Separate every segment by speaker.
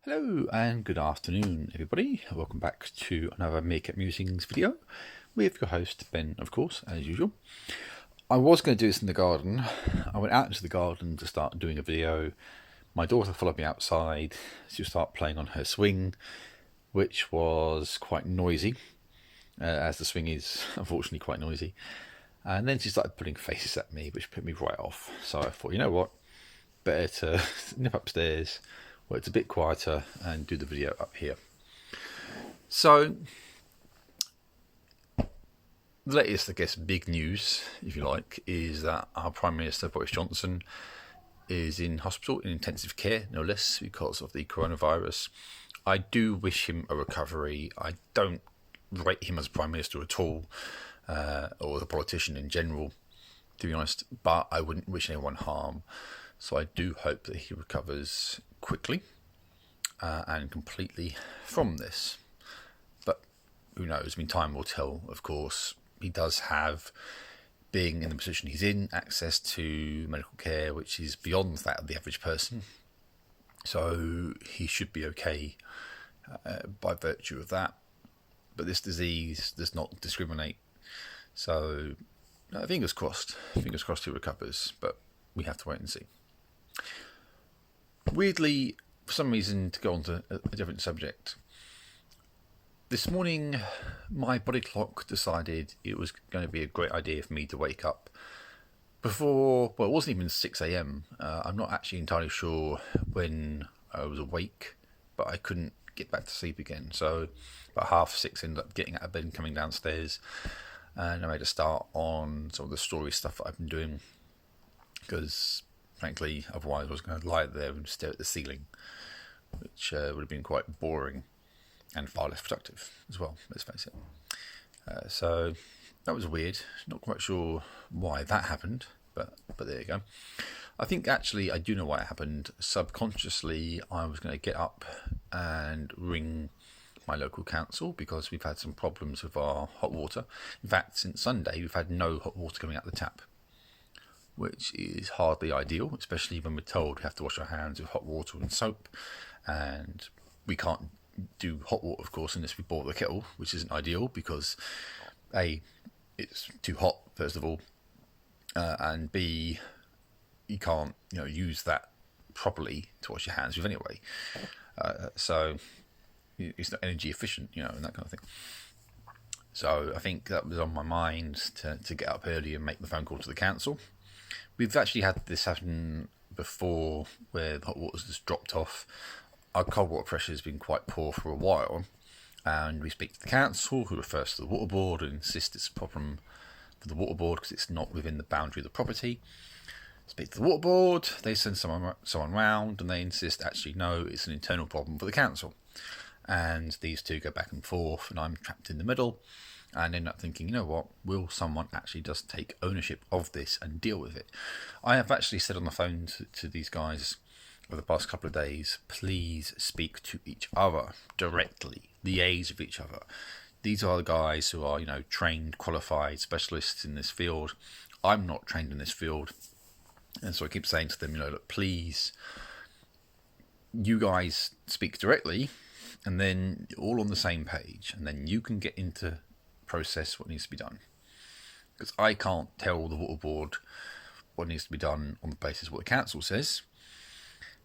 Speaker 1: Hello and good afternoon, everybody. Welcome back to another Meerkat Musings video with your host, Ben, of course, as usual. I was going to do this in the garden. I went out into the garden to start doing a video. My daughter followed me outside to start playing on her swing, which was quite noisy, as the swing is unfortunately quite noisy. And then she started putting faces at me, which put me right off. So I thought, you know what, better to nip upstairs where it's a bit quieter and do the video up here. So the latest, I guess, big news, if you like, is that our Prime Minister Boris Johnson is in hospital, in intensive care, no less, because of the coronavirus. I do wish him a recovery. I don't rate him as Prime Minister at all, or the politician in general, to be honest, but I wouldn't wish anyone harm. So I do hope that he recovers quickly and completely from this. But who knows? I mean, time will tell, of course. He does have, being in the position he's in, access to medical care which is beyond that of the average person. So he should be okay by virtue of that. But this disease does not discriminate. So fingers crossed. Fingers crossed he recovers. But we have to wait and see. Weirdly, for some reason, to go on to a different subject, this morning my body clock decided it was going to be a great idea for me to wake up before, well, it wasn't even 6 a.m. I'm not actually entirely sure when I was awake, but I couldn't get back to sleep again. So about 6:30, ended up getting out of bed and coming downstairs, and I made a start on some of the story stuff that I've been doing, because frankly, otherwise I was going to lie there and stare at the ceiling, which would have been quite boring and far less productive as well, let's face it. So that was weird. Not quite sure why that happened, but there you go. I think actually I do know why it happened. Subconsciously, I was going to get up and ring my local council because we've had some problems with our hot water. In fact, since Sunday, we've had no hot water coming out the tap, which is hardly ideal, especially when we're told we have to wash our hands with hot water and soap, and we can't do hot water, of course, unless we boil the kettle, which isn't ideal because A, it's too hot, first of all, and B, you can't use that properly to wash your hands with anyway. So it's not energy efficient, and that kind of thing. So I think that was on my mind to get up early and make the phone call to the council. We've actually had this happen before where the hot water's just dropped off. Our cold water pressure has been quite poor for a while, and we speak to the council, who refers to the water board and insists it's a problem for the water board because it's not within the boundary of the property. Speak to the water board, they send someone round, and they insist actually no, it's an internal problem for the council. And these two go back and forth, and I'm trapped in the middle, and end up thinking, you know what, will someone actually just take ownership of this and deal with it? I have actually said on the phone to these guys over the past couple of days, please speak to each other directly, liaise with each other. These are the guys who are, trained, qualified specialists in this field. I'm not trained in this field. And so I keep saying to them, look, please, you guys speak directly, and then you're all on the same page, and then you can get into process what needs to be done. Because I can't tell the water board what needs to be done on the basis of what the council says,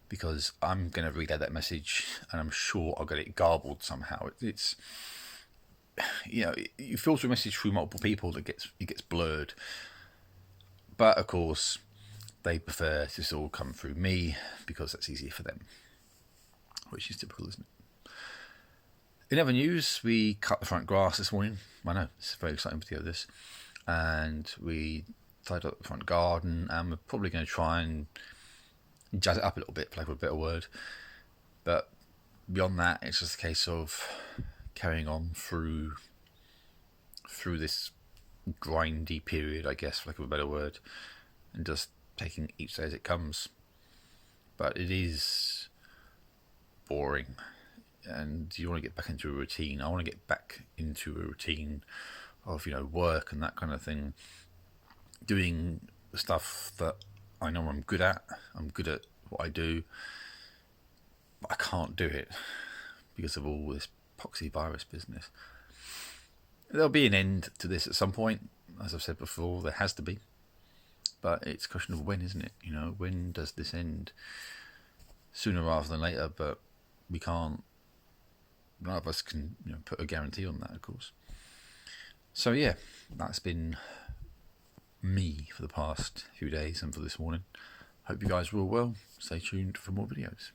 Speaker 1: because I'm going to read out that message and I'm sure I'll get it garbled somehow. It's you filter a message through multiple people that it gets blurred. But of course, they prefer to all come through me because that's easier for them, which is typical, isn't it? In other news, we cut the front grass this morning. I know, it's a very exciting video, this. And we tied up the front garden, and we're probably going to try and jazz it up a little bit, for lack of a better word. But beyond that, it's just a case of carrying on through this grindy period, I guess, for lack of a better word, and just taking each day as it comes. But it is boring, and you want to get back into a routine. I want to get back into a routine of work and that kind of thing, doing the stuff that I know I'm good at. I'm good at what I do, But I can't do it because of all this poxy virus business. There'll be an end to this at some point. As I've said before, there has to be. But it's a question of when, isn't it? You know, when does this end? Sooner rather than later, but we can't. None of us can, put a guarantee on that, of course. So yeah, that's been me for the past few days and for this morning. Hope you guys are all well. Stay tuned for more videos.